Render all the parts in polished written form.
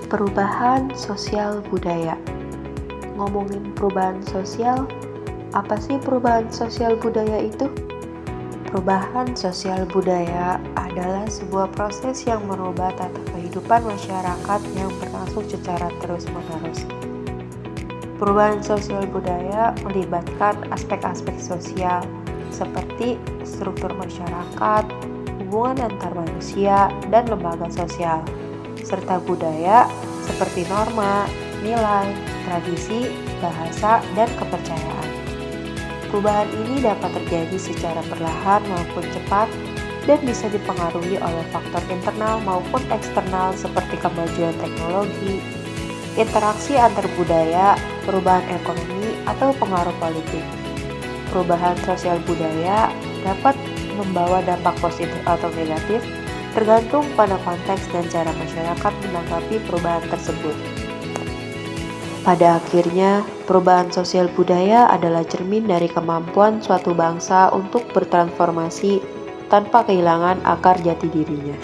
Perubahan sosial budaya. Ngomongin perubahan sosial, apa sih perubahan sosial budaya itu? Perubahan sosial budaya adalah sebuah proses yang merubah tata kehidupan masyarakat yang berlangsung secara terus-menerus. Perubahan sosial budaya melibatkan aspek-aspek sosial seperti struktur masyarakat, hubungan antar manusia, dan lembaga sosial, serta budaya seperti norma, nilai, tradisi, bahasa, dan kepercayaan. Perubahan ini dapat terjadi secara perlahan maupun cepat dan bisa dipengaruhi oleh faktor internal maupun eksternal seperti kemajuan teknologi, interaksi antar budaya, perubahan ekonomi, atau pengaruh politik. Perubahan sosial budaya dapat membawa dampak positif atau negatif tergantung pada konteks dan cara masyarakat menanggapi perubahan tersebut. Pada akhirnya, perubahan sosial budaya adalah cermin dari kemampuan suatu bangsa untuk bertransformasi tanpa kehilangan akar jati dirinya.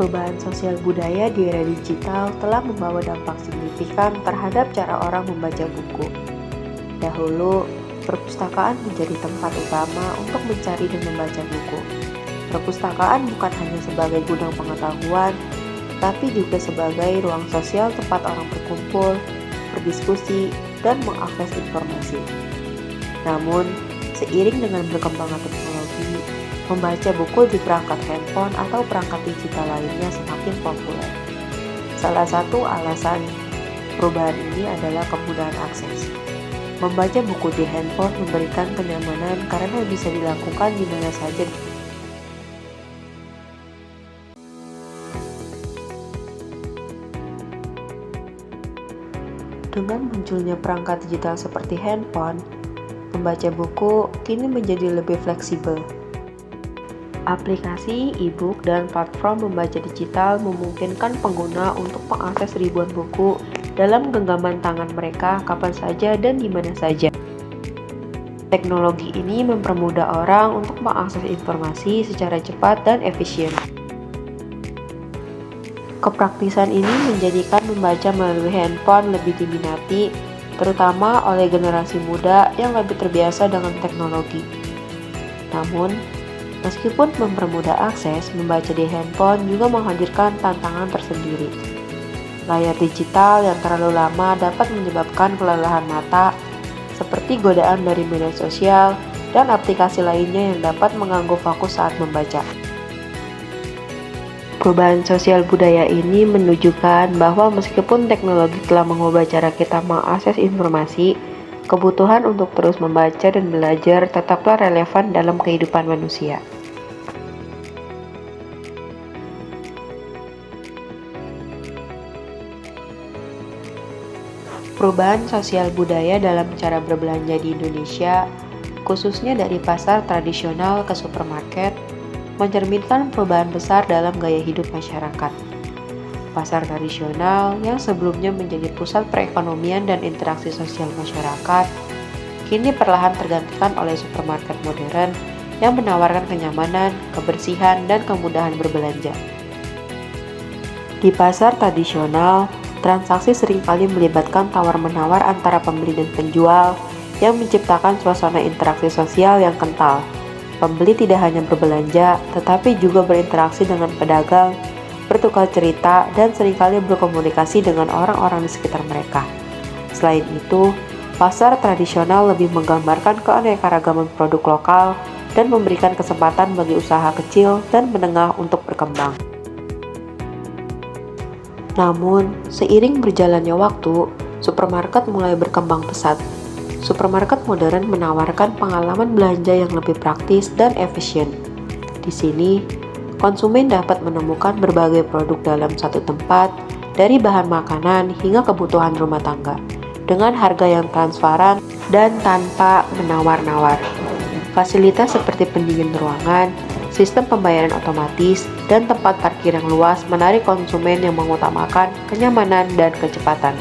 Perubahan sosial budaya di era digital telah membawa dampak signifikan terhadap cara orang membaca buku. Dahulu, perpustakaan menjadi tempat utama untuk mencari dan membaca buku. Perpustakaan bukan hanya sebagai gudang pengetahuan, tapi juga sebagai ruang sosial tempat orang berkumpul, berdiskusi, dan mengakses informasi. Namun, seiring dengan berkembangnya teknologi, membaca buku di perangkat handphone atau perangkat digital lainnya semakin populer. Salah satu alasan perubahan ini adalah kemudahan akses. Membaca buku di handphone memberikan kenyamanan karena bisa dilakukan di mana saja. Dengan munculnya perangkat digital seperti handphone, membaca buku kini menjadi lebih fleksibel. Aplikasi, e-book, dan platform membaca digital memungkinkan pengguna untuk mengakses ribuan buku dalam genggaman tangan mereka kapan saja dan di mana saja. Teknologi ini mempermudah orang untuk mengakses informasi secara cepat dan efisien. Kepraktisan ini menjadikan membaca melalui handphone lebih diminati, terutama oleh generasi muda yang lebih terbiasa dengan teknologi. Namun, meskipun mempermudah akses, membaca di handphone juga menghadirkan tantangan tersendiri. Layar digital yang terlalu lama dapat menyebabkan kelelahan mata, seperti godaan dari media sosial dan aplikasi lainnya yang dapat mengganggu fokus saat membaca. Perubahan sosial budaya ini menunjukkan bahwa meskipun teknologi telah mengubah cara kita mengakses informasi, kebutuhan untuk terus membaca dan belajar tetaplah relevan dalam kehidupan manusia. Perubahan sosial budaya dalam cara berbelanja di Indonesia, khususnya dari pasar tradisional ke supermarket, mencerminkan perubahan besar dalam gaya hidup masyarakat. Pasar tradisional yang sebelumnya menjadi pusat perekonomian dan interaksi sosial masyarakat, kini perlahan tergantikan oleh supermarket modern yang menawarkan kenyamanan, kebersihan, dan kemudahan berbelanja. Di pasar tradisional, transaksi seringkali melibatkan tawar-menawar antara pembeli dan penjual yang menciptakan suasana interaksi sosial yang kental. Pembeli tidak hanya berbelanja, tetapi juga berinteraksi dengan pedagang, bertukar cerita, dan seringkali berkomunikasi dengan orang-orang di sekitar mereka. Selain itu, pasar tradisional lebih menggambarkan keanekaragaman produk lokal dan memberikan kesempatan bagi usaha kecil dan menengah untuk berkembang. Namun, seiring berjalannya waktu, supermarket mulai berkembang pesat. Supermarket modern menawarkan pengalaman belanja yang lebih praktis dan efisien. Di sini, konsumen dapat menemukan berbagai produk dalam satu tempat, dari bahan makanan hingga kebutuhan rumah tangga, dengan harga yang transparan dan tanpa menawar-nawar. Fasilitas seperti pendingin ruangan, sistem pembayaran otomatis, dan tempat parkir yang luas menarik konsumen yang mengutamakan kenyamanan dan kecepatan.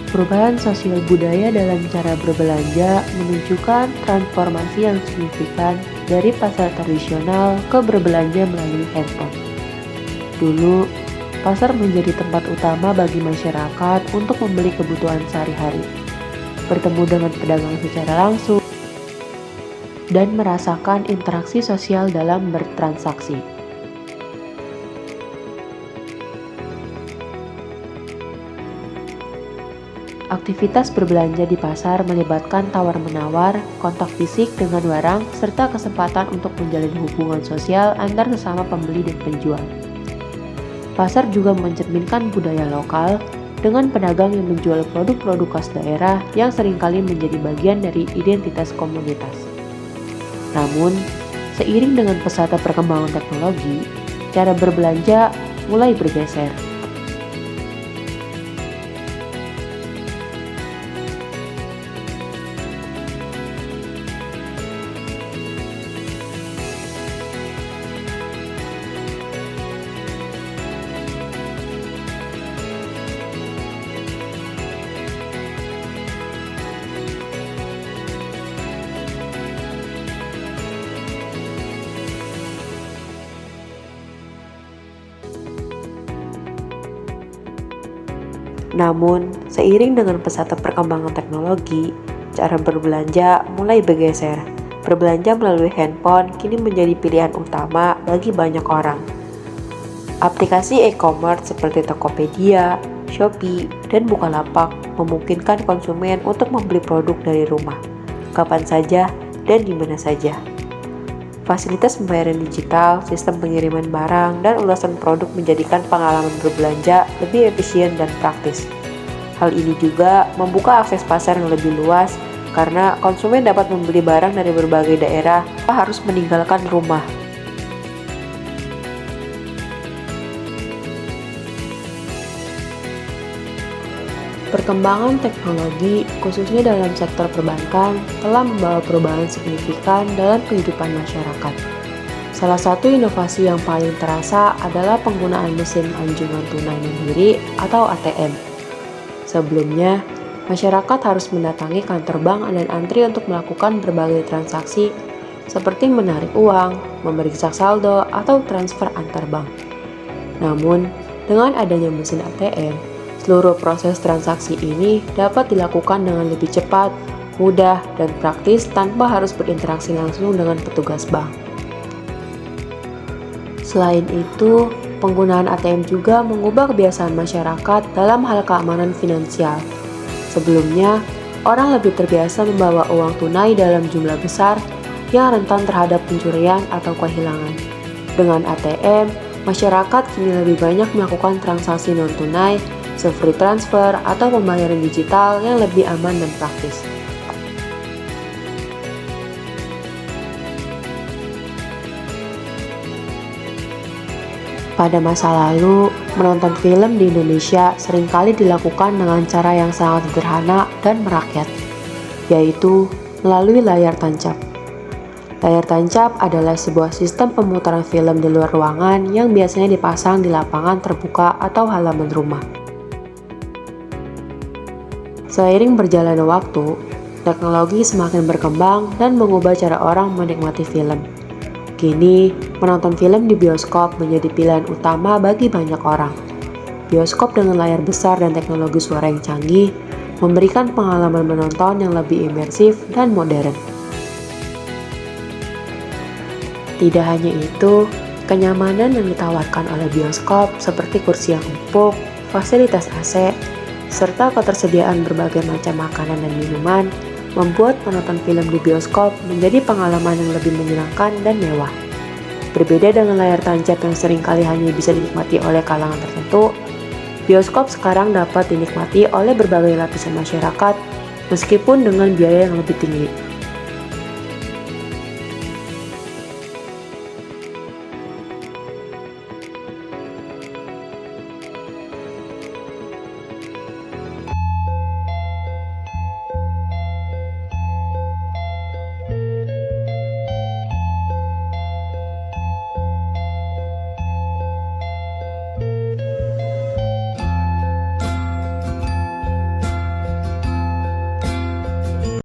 Perubahan sosial budaya dalam cara berbelanja menunjukkan transformasi yang signifikan dari pasar tradisional ke berbelanja melalui handphone. Dulu, pasar menjadi tempat utama bagi masyarakat untuk membeli kebutuhan sehari-hari, bertemu dengan pedagang secara langsung, dan merasakan interaksi sosial dalam bertransaksi. Aktivitas berbelanja di pasar melibatkan tawar-menawar, kontak fisik dengan barang, serta kesempatan untuk menjalin hubungan sosial antar sesama pembeli dan penjual. Pasar juga mencerminkan budaya lokal dengan pedagang yang menjual produk-produk khas daerah yang seringkali menjadi bagian dari identitas komunitas. Namun, seiring dengan pesatnya perkembangan teknologi, cara berbelanja mulai bergeser. Namun, seiring dengan pesatnya perkembangan teknologi, cara berbelanja mulai bergeser. Berbelanja melalui handphone kini menjadi pilihan utama bagi banyak orang. Aplikasi e-commerce seperti Tokopedia, Shopee, dan Bukalapak memungkinkan konsumen untuk membeli produk dari rumah, kapan saja dan di mana saja. Fasilitas pembayaran digital, sistem pengiriman barang, dan ulasan produk menjadikan pengalaman berbelanja lebih efisien dan praktis. Hal ini juga membuka akses pasar yang lebih luas karena konsumen dapat membeli barang dari berbagai daerah tanpa harus meninggalkan rumah. Perkembangan teknologi, khususnya dalam sektor perbankan, telah membawa perubahan signifikan dalam kehidupan masyarakat. Salah satu inovasi yang paling terasa adalah penggunaan mesin anjungan tunai mandiri atau ATM. Sebelumnya, masyarakat harus mendatangi kantor bank dan antri untuk melakukan berbagai transaksi seperti menarik uang, memeriksa saldo, atau transfer antar bank. Namun, dengan adanya mesin ATM, seluruh proses transaksi ini dapat dilakukan dengan lebih cepat, mudah, dan praktis tanpa harus berinteraksi langsung dengan petugas bank. Selain itu, penggunaan ATM juga mengubah kebiasaan masyarakat dalam hal keamanan finansial. Sebelumnya, orang lebih terbiasa membawa uang tunai dalam jumlah besar yang rentan terhadap pencurian atau kehilangan. Dengan ATM, masyarakat kini lebih banyak melakukan transaksi non-tunai, seperti transfer atau pembayaran digital yang lebih aman dan praktis. Pada masa lalu, menonton film di Indonesia seringkali dilakukan dengan cara yang sangat sederhana dan merakyat, yaitu melalui layar tancap. Layar tancap adalah sebuah sistem pemutaran film di luar ruangan yang biasanya dipasang di lapangan terbuka atau halaman rumah. Seiring berjalannya waktu, teknologi semakin berkembang dan mengubah cara orang menikmati film. Kini, menonton film di bioskop menjadi pilihan utama bagi banyak orang. Bioskop dengan layar besar dan teknologi suara yang canggih memberikan pengalaman menonton yang lebih imersif dan modern. Tidak hanya itu, kenyamanan yang ditawarkan oleh bioskop seperti kursi yang empuk, fasilitas AC, serta ketersediaan berbagai macam makanan dan minuman membuat menonton film di bioskop menjadi pengalaman yang lebih menyenangkan dan mewah. Berbeda dengan layar tancap yang seringkali hanya bisa dinikmati oleh kalangan tertentu, bioskop sekarang dapat dinikmati oleh berbagai lapisan masyarakat meskipun dengan biaya yang lebih tinggi.